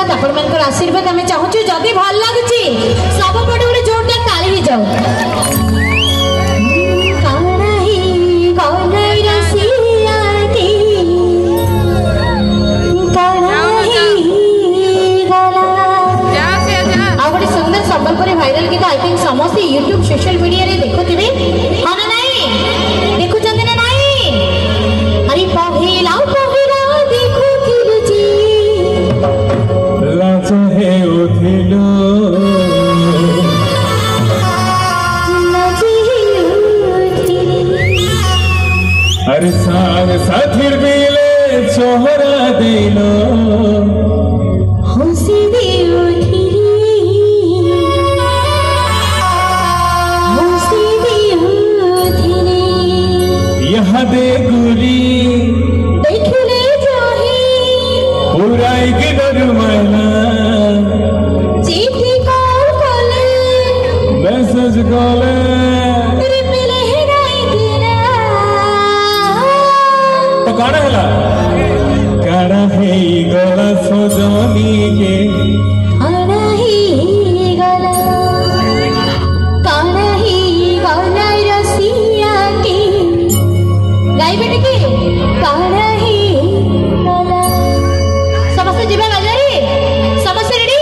आशीर्वाद आपण मानकर आशीर्वाद आमे चाहूछु जदी भल लागुची सब पटे गोटे जोरदार ताली ही जाऊ संबलपुरी वायरल गीत आई थिंक समस्त यूट्यूब सोशल मीडिया रे देखुथिबे हां ना नहीं देखु चंदे ना नहीं अरे पहिला देखुथिल जी लाज हे उथिलो अरे साग साथिर बिले सोहरा दिलो हंसी दे यहाँ दे गुरी देखले जाही पूरा गिनर मैना चिट्ठी कॉल कले मैसेज कॉले रिप्ले हेराई दिला तो काड़ा हैला काड़ा है गला सजनी के काड़ा ही गला रसिया के गाई बेटे की काड़ा ही गला समस्त जीवा बाजारी समस्त रेडी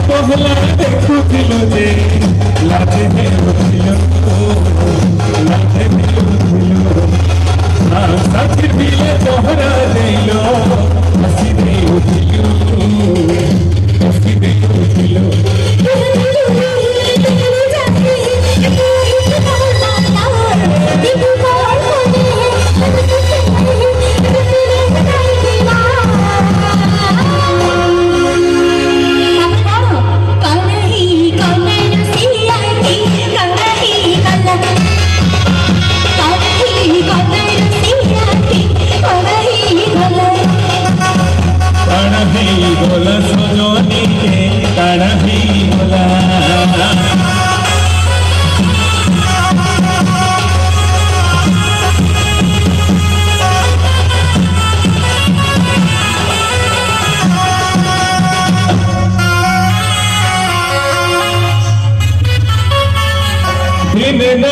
पहला देखुथिलो जे लाजे हे उथिलो लाजे हे उथिलो साथी बिले तोहरा देलो हसी दे उथिलो हसी दे उथिलो बोला सजनी के काड़ा ही बोला दिन